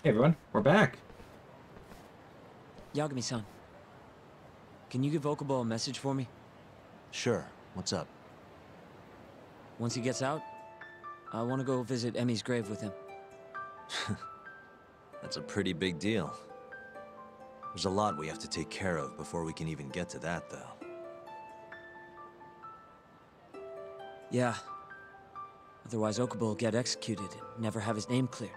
Hey everyone, we're back. Yagami-san, can you give Okubo a message for me? Sure. What's up? Once he gets out, I want to go visit Emi's grave with him. That's a pretty big deal. There's a lot we have to take care of before we can even get to that, though. Yeah. Otherwise Okubo will get executed and never have his name cleared.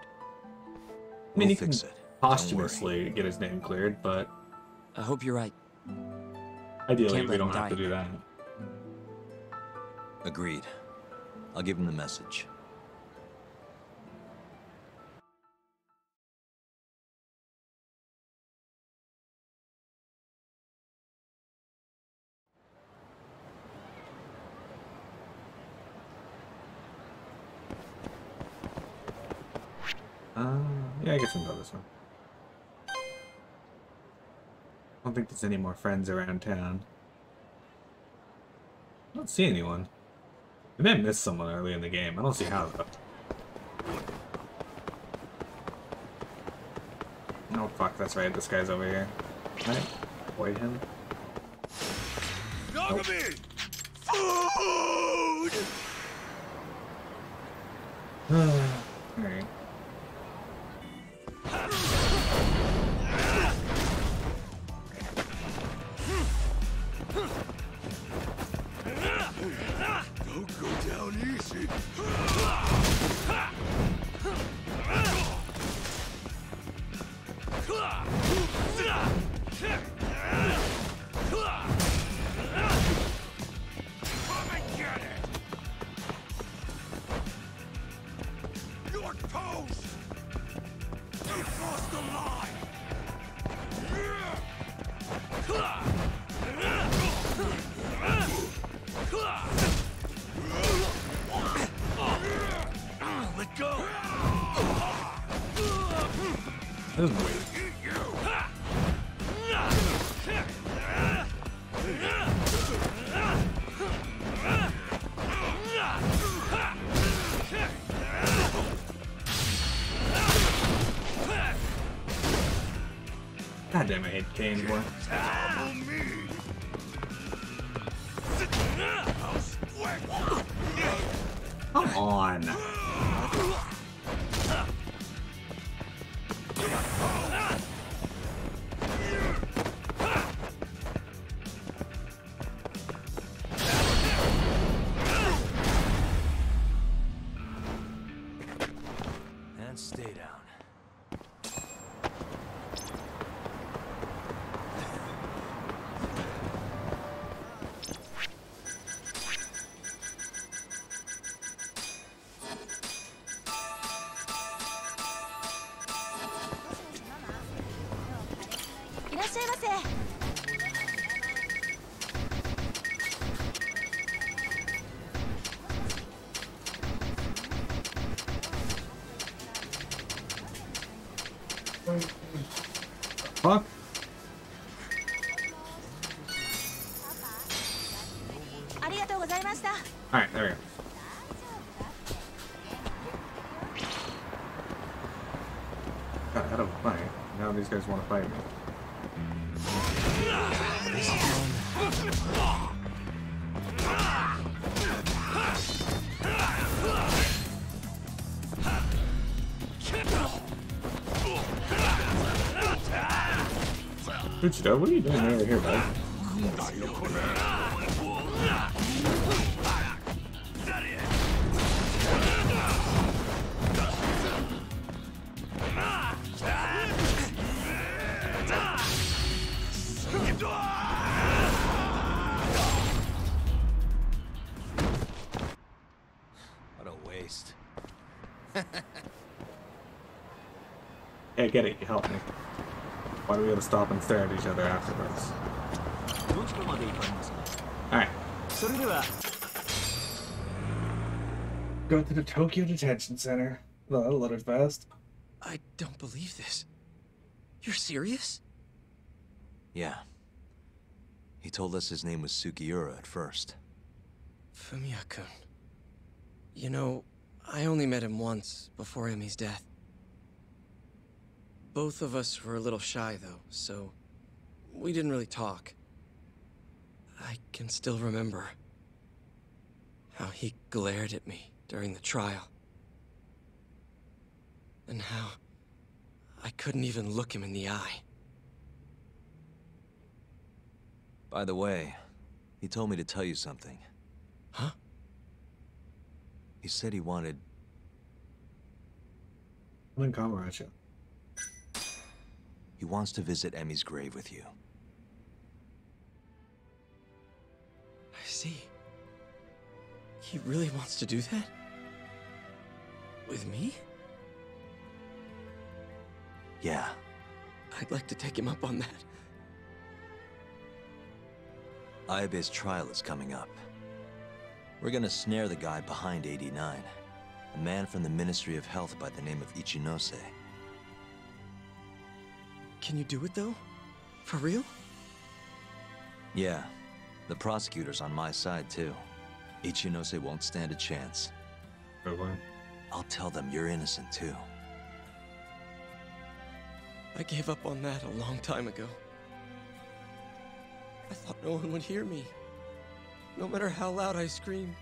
I mean, We'll he can fix it. posthumously get his name cleared, but I hope you're right. ideally Can't we let don't him have to die. do that. Agreed. I'll give him the message. Yeah, I guess we'll go this one. I don't think there's any more friends around town. I don't see anyone. I may have missed someone early in the game. I don't see how, though. Oh, fuck, that's right. This guy's over here. Can I avoid him? Yagami! Food! Alright. Don't go down easy. Come and get it! You're toast! You crossed the line! Let go! This is weird. God damn, I hate Kane more. Follow me! Come on. And stay down. Fuck. Alright, there we go. Got out of a fight. Now these guys want to fight me. Uchida, what are you doing over here, bud? What a waste. Hey, I get it. You helped me. Why do we gotta stop and stare at each other afterwards? Alright. Go to the Tokyo Detention Center. Well, that'll load it fast. I don't believe this. You're serious? Yeah. He told us his name was Sugiura at first. Fumiya-kun. You know, I only met him once before Emi's death. Both of us were a little shy, though, so we didn't really talk. I can still remember how he glared at me during the trial. And how I couldn't even look him in the eye. By the way, he told me to tell you something. Huh? He said he wanted... I'm in Kamurocho. He wants to visit Emmy's grave with you. I see. He really wants to do that? With me? Yeah. I'd like to take him up on that. Ayabe's trial is coming up. We're gonna snare the guy behind 89. A man from the Ministry of Health by the name of Ichinose. Can you do it, though? For real? Yeah. The prosecutor's on my side, too. Ichinose won't stand a chance. Good one. I'll tell them you're innocent, too. I gave up on that a long time ago. I thought no one would hear me. No matter how loud I screamed.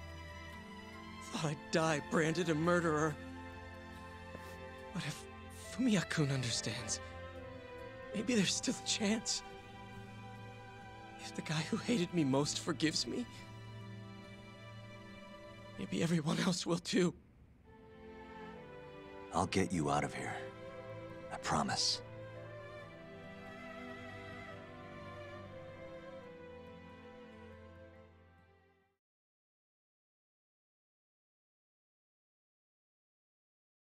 Thought I'd die branded a murderer. But if Fumiya-kun understands, maybe there's still a chance. If the guy who hated me most forgives me, maybe everyone else will too. I'll get you out of here. I promise.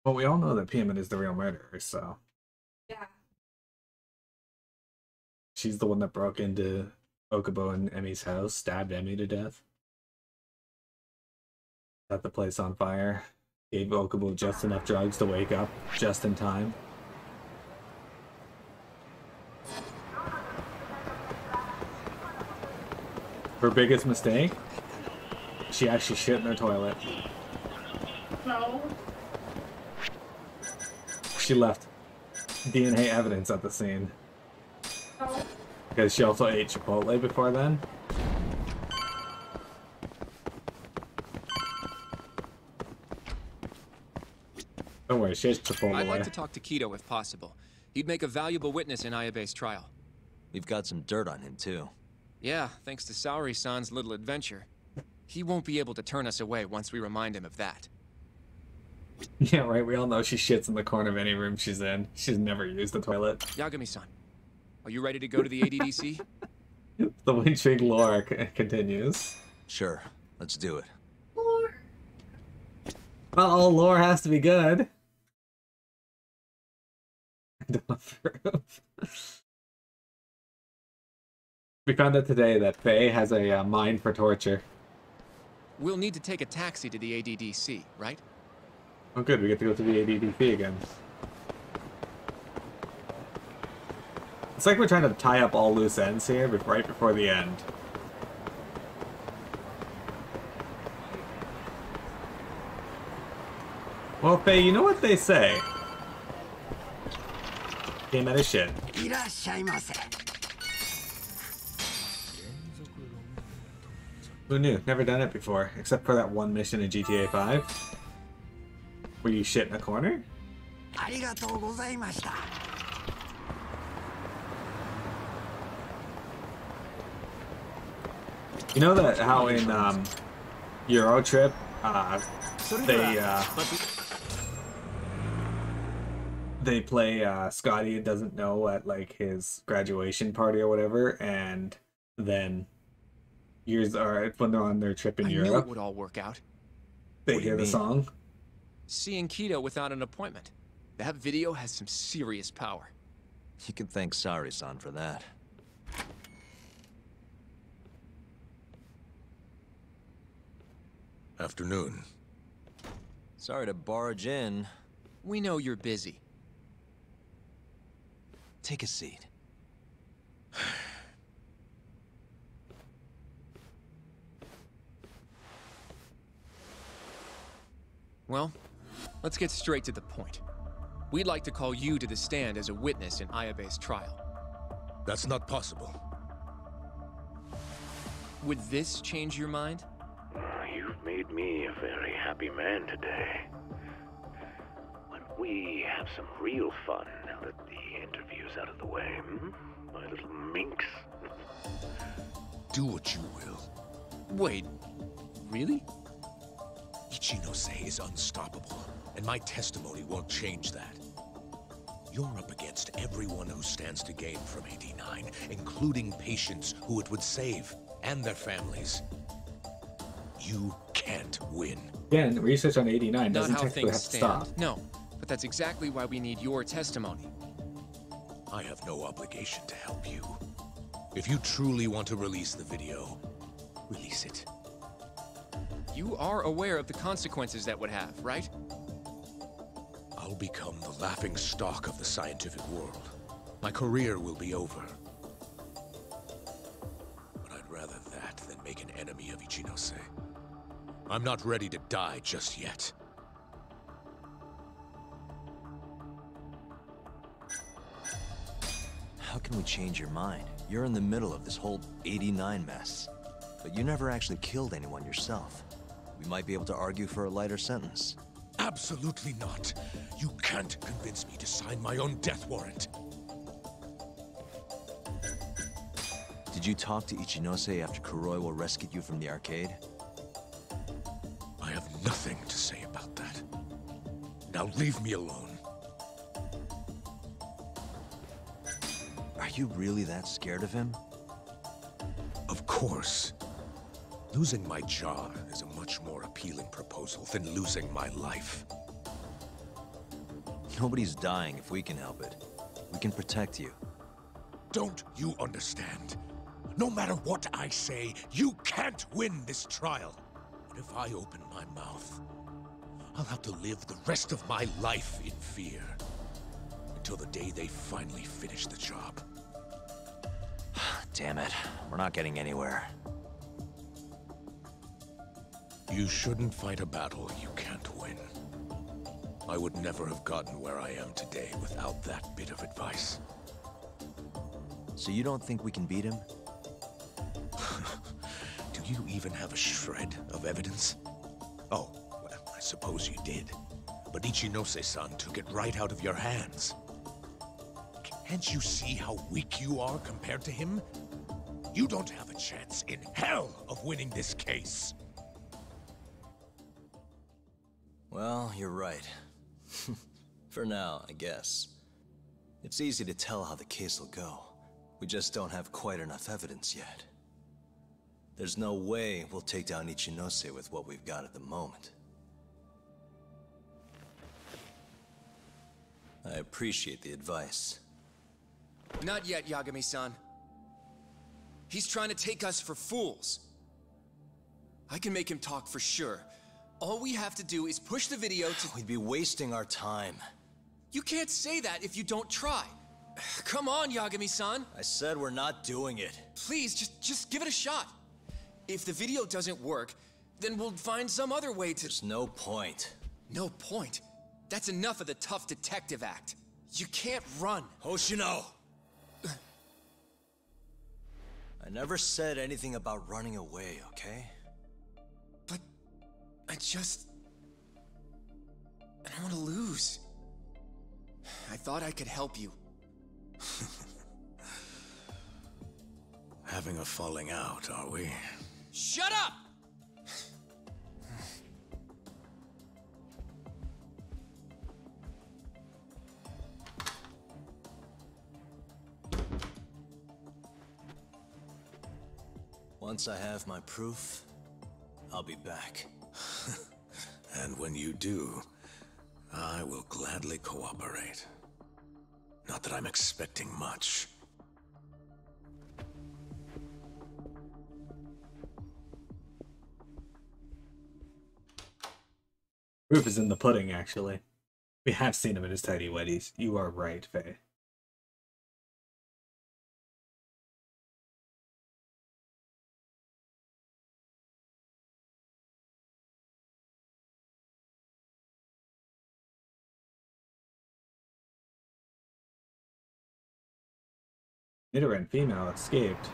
Well, we all know that Piamon is the real murderer, so. Yeah. She's the one that broke into Okubo and Emmy's house, stabbed Emmy to death. Set the place on fire. Gave Okubo just enough drugs to wake up just in time. Her biggest mistake? She actually shit in her toilet. No. She left DNA evidence at the scene. No. Because she also ate Chipotle before then. Don't worry, she has Chipotle. I'd like to talk to Kido if possible. He'd make a valuable witness in Ayabe's trial. We've got some dirt on him, too. Yeah, thanks to Saori-san's little adventure. He won't be able to turn us away once we remind him of that. Yeah, right, we all know she shits in the corner of any room she's in. She's never used the toilet. Yagami-san, are you ready to go to the ADDC? The Winchig lore continues. Sure, let's do it. Not all lore has to be good. Don't approve. We found out today that Faye has a mind for torture. We'll need to take a taxi to the ADDC, right? Oh good, we get to go to the ADDP again. It's like we're trying to tie up all loose ends here, but right before the end. Well, Faye, you know what they say? Came out of shit. Who knew? Never done it before, except for that one mission in GTA 5. Where you shit in a corner? You know that how in Euro Trip, they play Scotty doesn't know at like his graduation party or whatever, and then years are when they're on their trip in I knew it Europe, would all work out. they What do you hear the mean? song. Seeing Kido without an appointment. That video has some serious power. You can thank Saori-san for that. Afternoon. Sorry to barge in. We know you're busy. Take a seat. Well, let's get straight to the point. We'd like to call you to the stand as a witness in Ayabe's trial. That's not possible. Would this change your mind? You've made me a very happy man today. Why don't we have some real fun now that the interview's out of the way, hmm? My little minx. Do what you will. Wait, really? Ichinose is unstoppable, and my testimony won't change that. You're up against everyone who stands to gain from 89, including patients who it would save, and their families. You can't win. Again, research on 89 Not doesn't how technically things have to stand. stop. No, but that's exactly why we need your testimony. I have no obligation to help you. If you truly want to release the video, release it. You are aware of the consequences that would have, right? I'll become the laughing stock of the scientific world. My career will be over. But I'd rather that than make an enemy of Ichinose. I'm not ready to die just yet. How can we change your mind? You're in the middle of this whole 89 mess. But you never actually killed anyone yourself. We might be able to argue for a lighter sentence. Absolutely not. You can't convince me to sign my own death warrant. Did you talk to Ichinose after Kuroiwa rescued you from the arcade? I have nothing to say about that. Now leave me alone. Are you really that scared of him? Of course. Losing my jaw is a much more appealing proposal than losing my life. Nobody's dying if we can help it. We can protect you. Don't you understand? No matter what I say, you can't win this trial. And if I open my mouth, I'll have to live the rest of my life in fear. Until the day they finally finish the job. Damn it. We're not getting anywhere. You shouldn't fight a battle you can't win. I would never have gotten where I am today without that bit of advice. So you don't think we can beat him? Do you even have a shred of evidence? Oh, well, I suppose you did. But Ichinose-san took it right out of your hands. Can't you see how weak you are compared to him? You don't have a chance in hell of winning this case. Well, you're right. For now, I guess. It's easy to tell how the case will go. We just don't have quite enough evidence yet. There's no way we'll take down Ichinose with what we've got at the moment. I appreciate the advice. Not yet, Yagami-san. He's trying to take us for fools. I can make him talk for sure. All we have to do is push the video to... We'd be wasting our time. You can't say that if you don't try. Come on, Yagami-san. I said we're not doing it. Please, just give it a shot. If the video doesn't work, then we'll find some other way to... There's no point. No point? That's enough of the tough detective act. You can't run. Hoshino! I never said anything about running away, okay? But I don't want to lose. I thought I could help you. Having a falling out, are we? Shut up! Once I have my proof, I'll be back. And when you do, I will gladly cooperate. Not that I'm expecting much. Proof is in the pudding, actually. We have seen him in his tidy whities. You are right, Faye. Nidoran female escaped.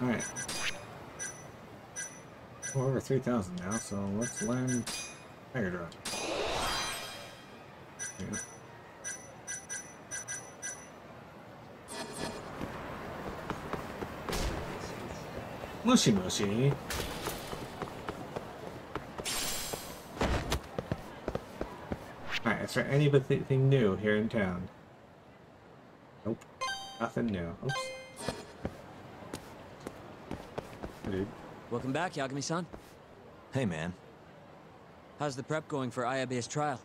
Alright. We're over 3,000 now, so let's learn Tiger Drop. Yeah. Mushy mushy. Alright, is there anything new here in town? Nope. Nothing new. Oops. Dude. Welcome back, Yagami-san. Hey, man. How's the prep going for Ayabe's trial?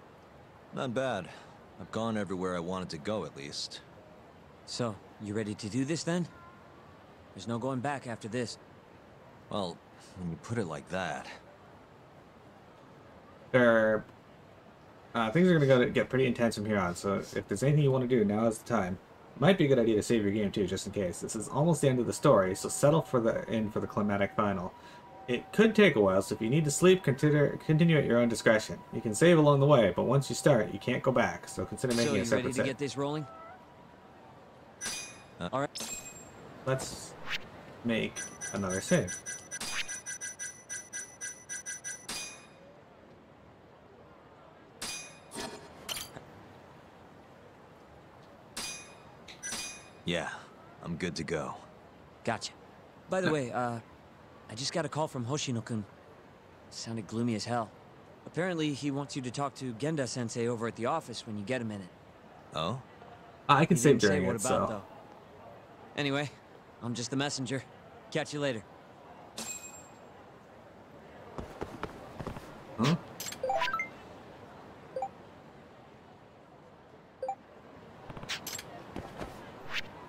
Not bad. I've gone everywhere I wanted to go, at least. So, you ready to do this then? There's no going back after this. Well, when you put it like that... Things are going to get pretty intense from here on, so if there's anything you want to do, now is the time. Might be a good idea to save your game too, just in case. This is almost the end of the story, so settle for the climatic final. It could take a while, so if you need to sleep, continue at your own discretion. You can save along the way, but once you start, you can't go back, so consider making a separate ready to save. get this rolling? Alright. Let's make another save. Yeah, I'm good to go. Gotcha. By the way, I just got a call from Hoshino-kun. Sounded gloomy as hell. Apparently, he wants you to talk to Genda-sensei over at the office when you get a minute. Oh? I can He save didn't say during what it, about, so... though. Anyway, I'm just the messenger. Catch you later. Huh?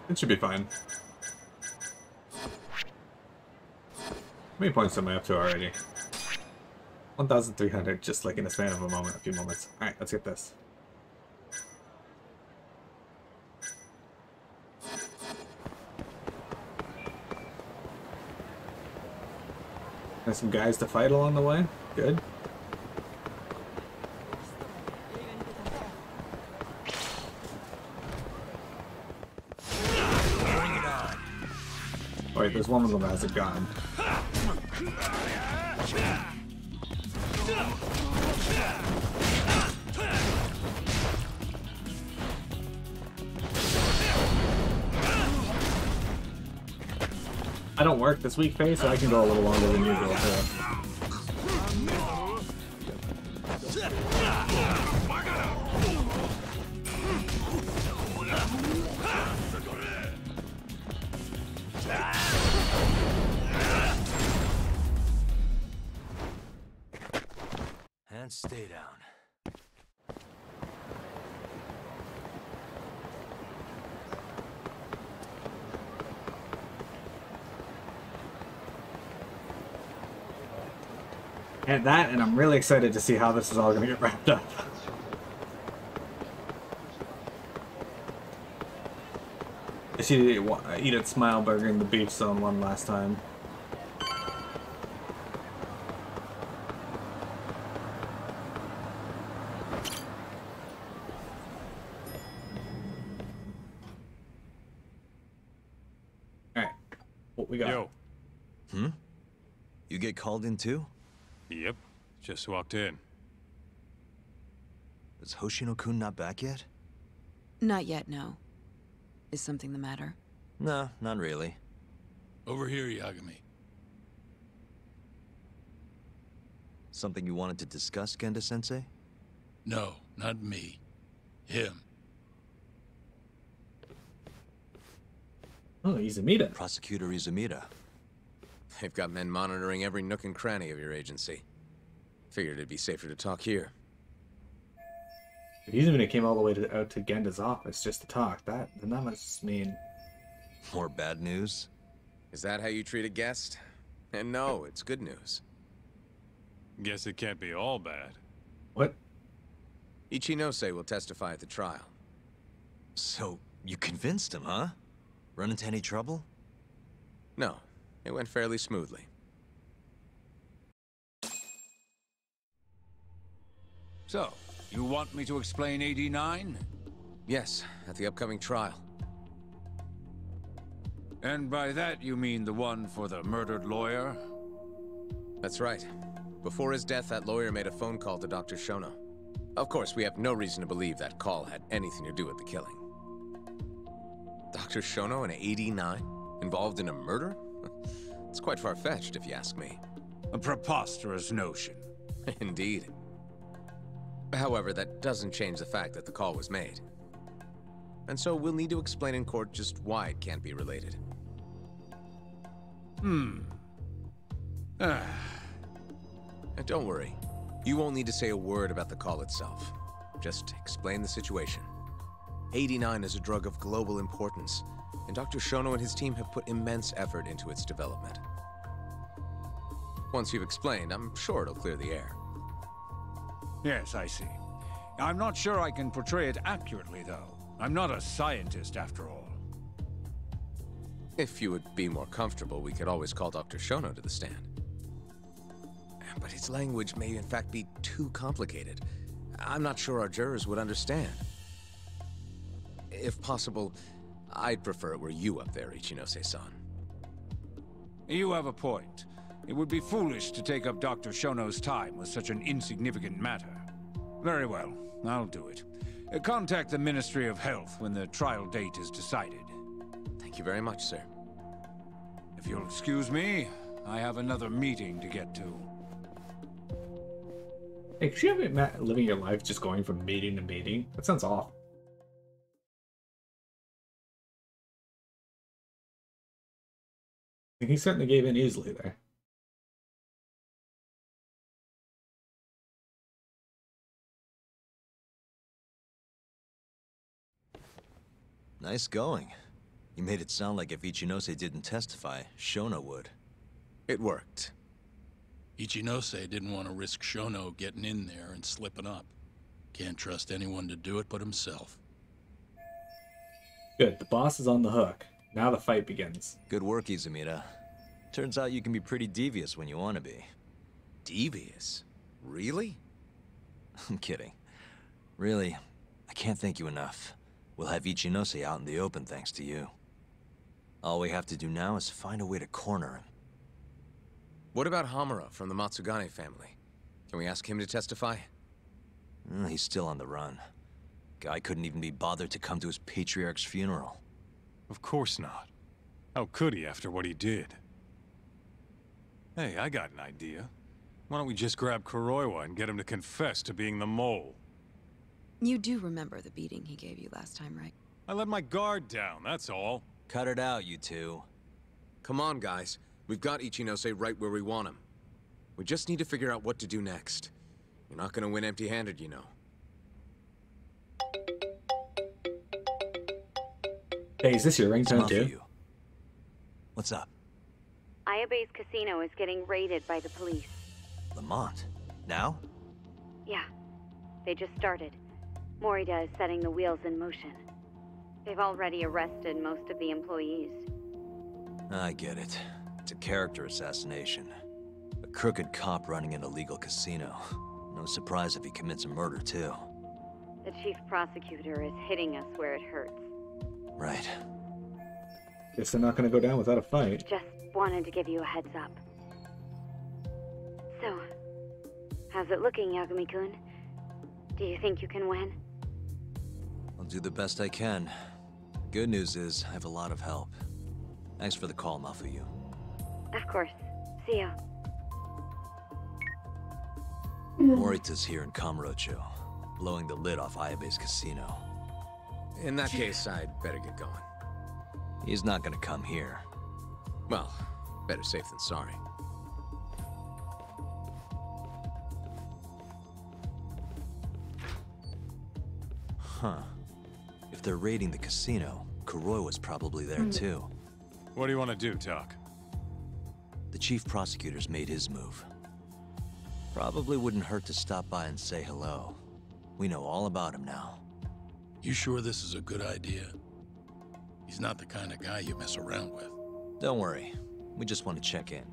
It should be fine. How many points am I up to already? 1,300, just like in a span of a few moments. Alright, let's get this. There's some guys to fight along the way. Good. Wait, there's one of them that has a gun. I don't work this week, Faye, so I can go a little longer than usual, too. And stay down. And I'm really excited to see how this is all going to get wrapped up. I see Edith Smile Burger in the beef zone one last time. Alright, what we got? Yo. You get called in too? Yep. Just walked in. Is Hoshino-kun not back yet? Not yet, no. Is something the matter? No, not really. Over here, Yagami. Something you wanted to discuss, Genda-sensei? No, not me. Him. Oh, Izumida. Prosecutor Izumida. They've got men monitoring every nook and cranny of your agency. Figured it'd be safer to talk here. If Izumida came all the way out to Genda's office just to talk, then that must mean... More bad news? Is that how you treat a guest? And no, it's good news. Guess it can't be all bad. What? Ichinose will testify at the trial. So, you convinced him, huh? Run into any trouble? No, it went fairly smoothly. So, you want me to explain 89? Yes, at the upcoming trial. And by that you mean the one for the murdered lawyer? That's right. Before his death, that lawyer made a phone call to Dr. Shono. Of course, we have no reason to believe that call had anything to do with the killing. Dr. Shono, an 89? Involved in a murder? It's quite far-fetched, if you ask me. A preposterous notion. Indeed. However, that doesn't change the fact that the call was made. And so we'll need to explain in court just why it can't be related. And don't worry. You won't need to say a word about the call itself. Just explain the situation. 89 is a drug of global importance, and Dr. Shono and his team have put immense effort into its development. Once you've explained, I'm sure it'll clear the air. Yes, I see. I'm not sure I can portray it accurately, though. I'm not a scientist, after all. If you would be more comfortable, we could always call Dr. Shono to the stand. But his language may in fact be too complicated. I'm not sure our jurors would understand. If possible, I'd prefer it were you up there, Ichinose-san. You have a point. It would be foolish to take up Dr. Shono's time with such an insignificant matter. Very well, I'll do it. Contact the Ministry of Health when the trial date is decided. Thank you very much, sir. If you'll excuse me, I have another meeting to get to. Hey, could you have it living your life just going from meeting to meeting? That sounds awful. He certainly gave in easily there. Nice going. You made it sound like if Ichinose didn't testify, Shono would. It worked. Ichinose didn't want to risk Shono getting in there and slipping up. Can't trust anyone to do it but himself. Good, the boss is on the hook. Now the fight begins. Good work, Izumida. Turns out you can be pretty devious when you want to be. Devious? Really? I'm kidding. Really, I can't thank you enough. We'll have Ichinose out in the open thanks to you. All we have to do now is find a way to corner him. What about Hamura from the Matsugane family? Can we ask him to testify? He's still on the run. Guy couldn't even be bothered to come to his patriarch's funeral. Of course not. How could he after what he did? Hey, I got an idea. Why don't we just grab Kuroiwa and get him to confess to being the mole? You do remember the beating he gave you last time, right? I let my guard down, that's all. Cut it out, you two. Come on, guys. We've got Ichinose right where we want him. We just need to figure out what to do next. You're not gonna win empty-handed, you know. Hey, is this your ringtone too? You. What's up? Ayabe's casino is getting raided by the police. Lamont? Now? Yeah. They just started. Morita is setting the wheels in motion. They've already arrested most of the employees. I get it. It's a character assassination. A crooked cop running an illegal casino. No surprise if he commits a murder, too. The chief prosecutor is hitting us where it hurts. Right. Guess they're not gonna go down without a fight. Just wanted to give you a heads up. So, how's it looking, Yagami-kun? Do you think you can win? I'll do the best I can. Good news is, I have a lot of help. Thanks for the call, Mafuyu. Of course. See ya. Morita's here in Kamurocho, blowing the lid off Ayabe's casino. In that case, I'd better get going. He's not gonna come here. Well, better safe than sorry. Huh. If they're raiding the casino, Kuroiwa's probably there too. What do you want to do, Doc? The chief prosecutor's made his move. Probably wouldn't hurt to stop by and say hello. We know all about him now. You sure this is a good idea? He's not the kind of guy you mess around with. Don't worry. We just want to check in.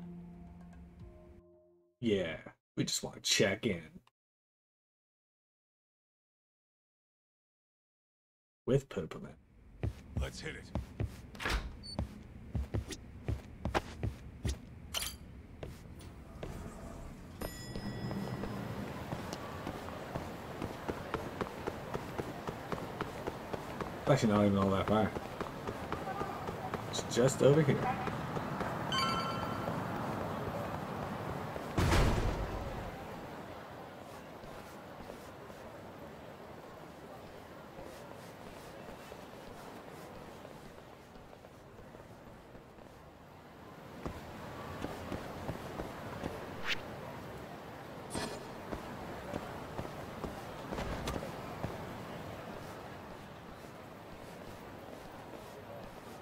Yeah, we just want to check in. With Purpleman. Let's hit it. Actually, not even all that far. It's just over here.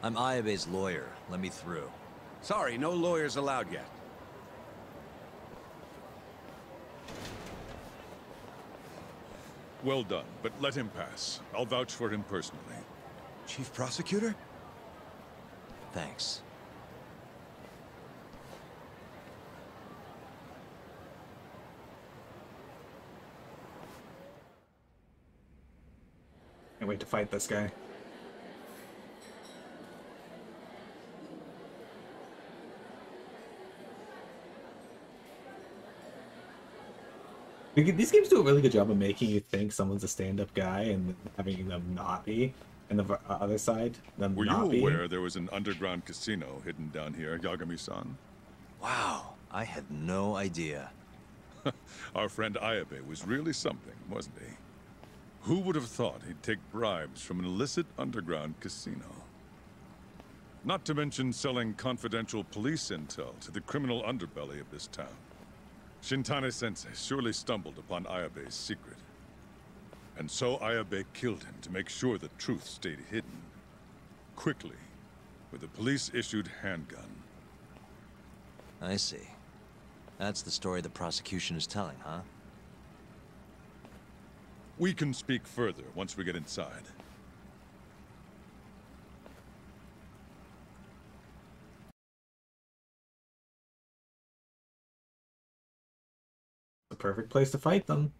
I'm Ayabe's lawyer. Let me through. Sorry, no lawyers allowed yet. Well done, but let him pass. I'll vouch for him personally. Chief Prosecutor? Thanks. Can't wait to fight this guy. These games do a really good job of making you think someone's a stand-up guy and having them not be, and the other side, them Were not you be. aware there was an underground casino hidden down here, Yagami-san? Wow, I had no idea. Our friend Ayabe was really something, wasn't he? Who would have thought he'd take bribes from an illicit underground casino? Not to mention selling confidential police intel to the criminal underbelly of this town. Shintane-sensei surely stumbled upon Ayabe's secret. And so Ayabe killed him to make sure the truth stayed hidden. Quickly, with a police-issued handgun. I see. That's the story the prosecution is telling, huh? We can speak further once we get inside. The perfect place to fight them.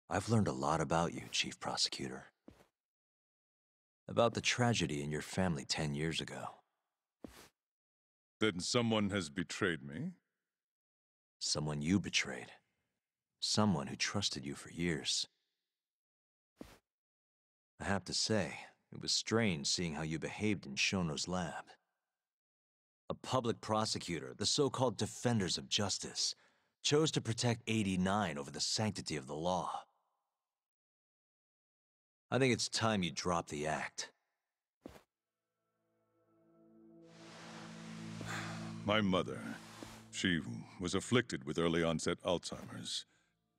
I've learned a lot about you, Chief Prosecutor. About the tragedy in your family 10 years ago. Then someone has betrayed me? Someone you betrayed. Someone who trusted you for years. I have to say, it was strange seeing how you behaved in Shono's lab. A public prosecutor, the so-called defenders of justice, chose to protect 89 over the sanctity of the law. I think it's time you drop the act. My mother, she was afflicted with early onset Alzheimer's.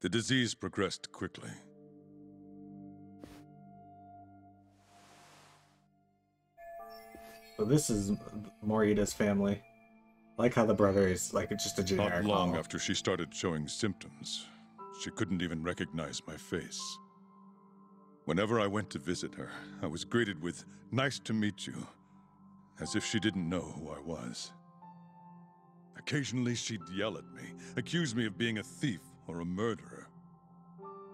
The disease progressed quickly. So this is Morita's family. I like how the brother is like just a generic. Not long model. after she started showing symptoms, she couldn't even recognize my face. Whenever I went to visit her, I was greeted with, "Nice to meet you," as if she didn't know who I was. Occasionally she'd yell at me, accuse me of being a thief or a murderer.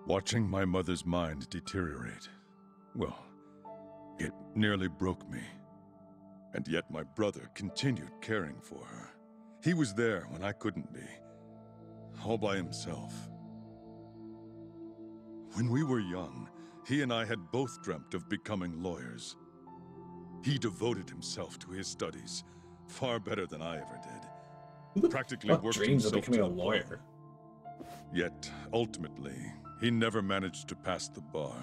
Watching my mother's mind deteriorate, well, it nearly broke me. And yet my brother continued caring for her. He was there when I couldn't be, all by himself. When we were young, he and I had both dreamt of becoming lawyers. He devoted himself to his studies, far better than I ever did. Practically worked dreams of himself becoming to a lawyer. Yet, ultimately, he never managed to pass the bar.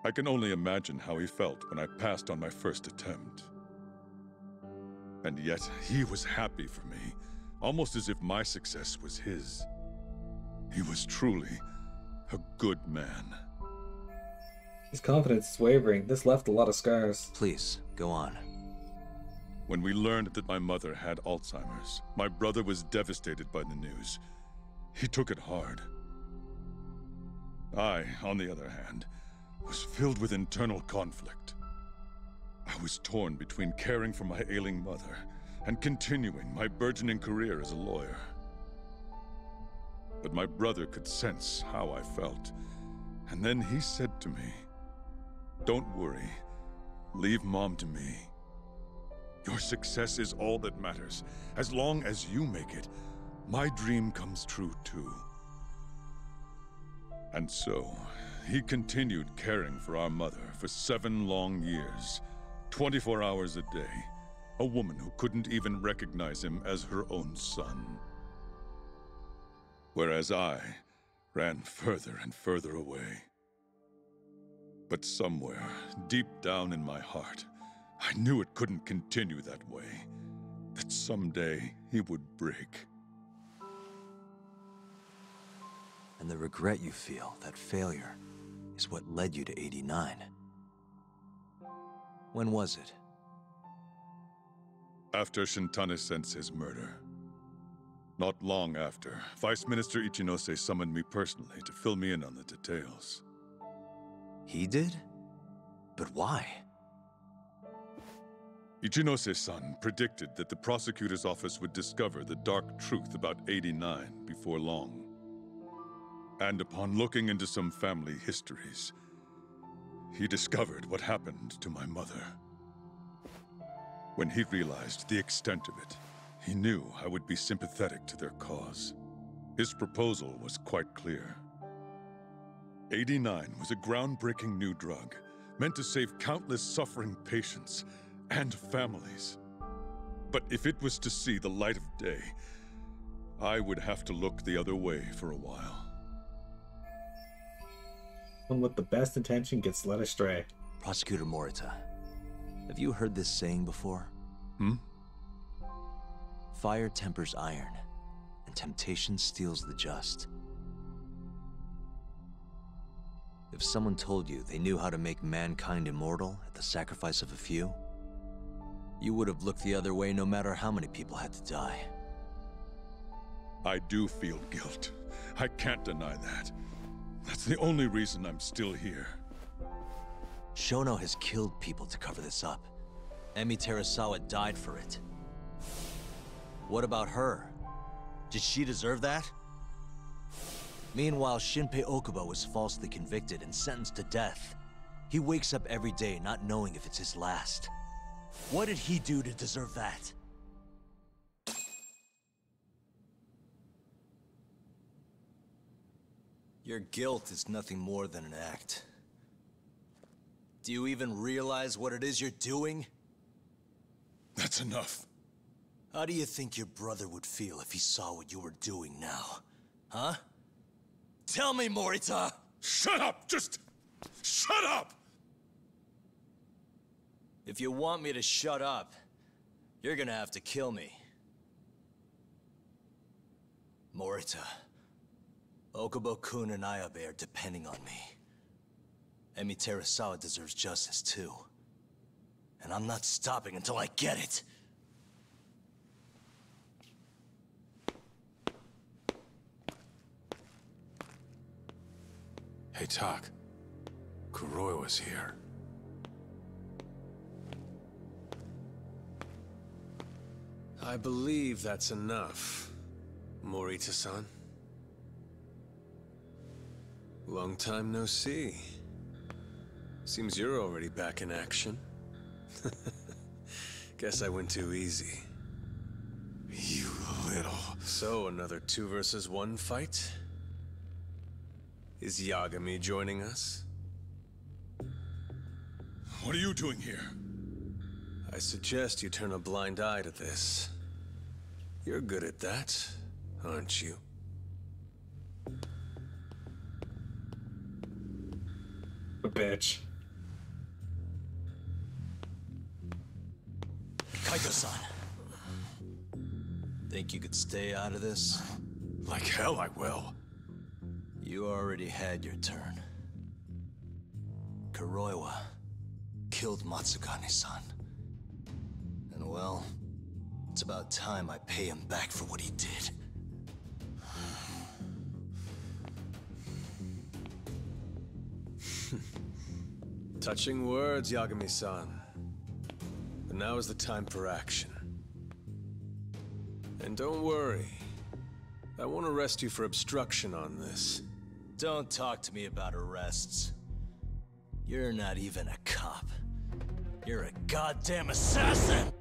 I can only imagine how he felt when I passed on my first attempt. And yet, he was happy for me, almost as if my success was his. He was truly a good man. His confidence is wavering. This left a lot of scars. Please, go on. When we learned that my mother had Alzheimer's, my brother was devastated by the news. He took it hard. I, on the other hand, was filled with internal conflict. I was torn between caring for my ailing mother and continuing my burgeoning career as a lawyer. But my brother could sense how I felt, and then he said to me, "Don't worry, leave Mom to me." Your success is all that matters. As long as you make it, my dream comes true too. And so, he continued caring for our mother for 7 long years, 24 hours a day. A woman who couldn't even recognize him as her own son. Whereas I ran further and further away. But somewhere, deep down in my heart, I knew it couldn't continue that way. That someday he would break. And the regret you feel, that failure, is what led you to 89. When was it? After Shintane-sensei's murder. Not long after, Vice Minister Ichinose summoned me personally to fill me in on the details. He did? But why? Ichinose-san predicted that the prosecutor's office would discover the dark truth about 89 before long. And upon looking into some family histories, he discovered what happened to my mother. When he realized the extent of it, he knew I would be sympathetic to their cause. His proposal was quite clear. 89 was a groundbreaking new drug, meant to save countless suffering patients and families. But if it was to see the light of day, I would have to look the other way for a while. One with the best intention gets led astray. Prosecutor Morita, have you heard this saying before? Fire tempers iron, and temptation steals the just. If someone told you they knew how to make mankind immortal at the sacrifice of a few, you would have looked the other way no matter how many people had to die. I do feel guilt. I can't deny that. That's the only reason I'm still here. Shono has killed people to cover this up. Emi Terasawa died for it. What about her? Did she deserve that? Meanwhile, Shinpei Okubo was falsely convicted and sentenced to death. He wakes up every day not knowing if it's his last. What did he do to deserve that? Your guilt is nothing more than an act. Do you even realize what it is you're doing? That's enough. How do you think your brother would feel if he saw what you were doing now? Huh? Tell me, Morita! Shut up! Just shut up! If you want me to shut up, you're gonna have to kill me. Morita, Okubo-kun and Ayabe are depending on me. Emi Terasawa deserves justice too. And I'm not stopping until I get it. Hey, Tak. Kuroiwa's here. I believe that's enough, Morita-san. Long time no see. Seems you're already back in action. Guess I went too easy. You little... So, another 2 versus 1 fight? Is Yagami joining us? What are you doing here? I suggest you turn a blind eye to this. You're good at that, aren't you? A bitch. Kaito-san. Think you could stay out of this? Like hell I will. You already had your turn. Kuroiwa killed Matsugane-san. And well, it's about time I pay him back for what he did. Touching words, Yagami-san. But now is the time for action. And don't worry. I won't arrest you for obstruction on this. Don't talk to me about arrests. You're not even a cop. You're a goddamn assassin!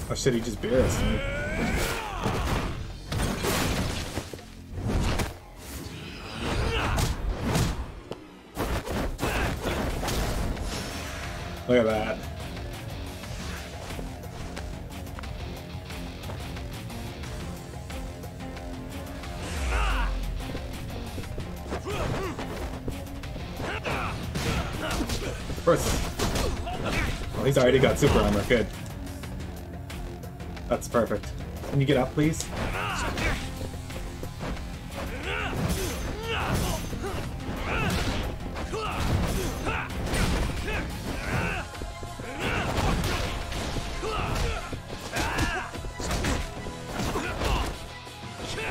Oh shit, he just beat us. Look at that. First. Well, he's already got super armor. Good. That's perfect. Can you get up, please?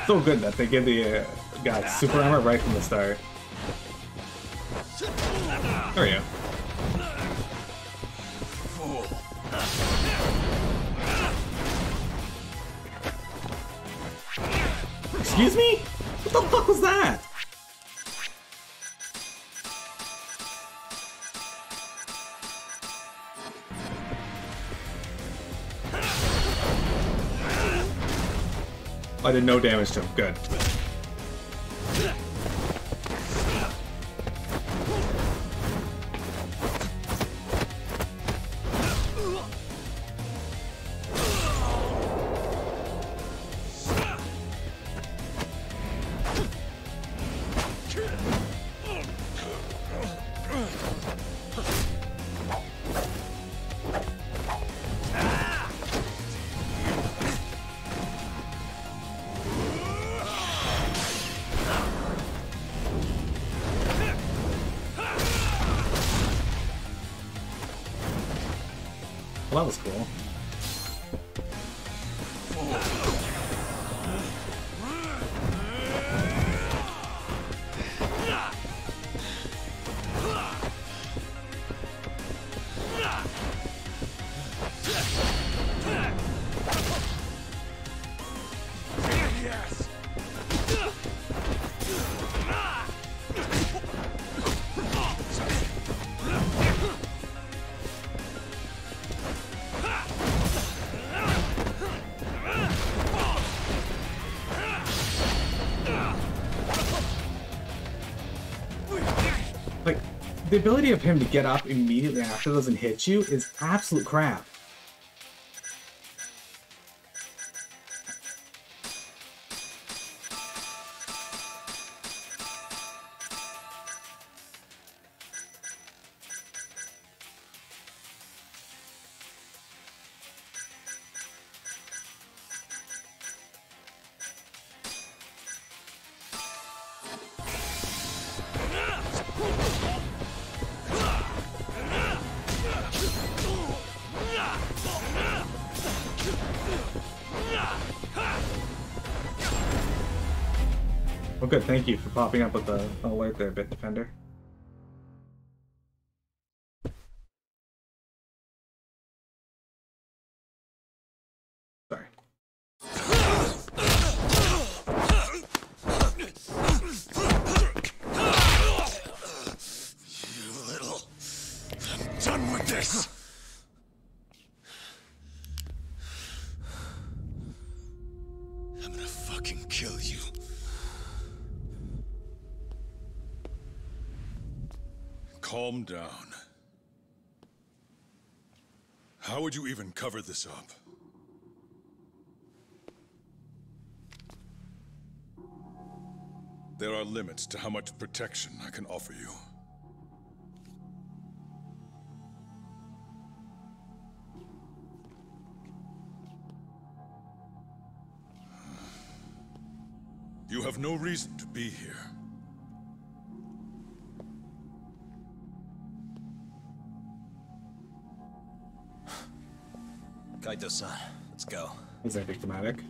So good that they give the guy super armor right from the start. There we go. Excuse me? What the fuck was that? I did no damage to him. Good. Well, that was cool. Like, the ability of him to get up immediately after doesn't hit you is absolute crap. Well, good. Thank you for popping up with the alert there, Bit Defender. Sorry. You little... I'm done with this! I'm gonna fucking kill you. Calm down. How would you even cover this up? There are limits to how much protection I can offer you. You have no reason to be here. Kaito-san, let's go. Is that diplomatic?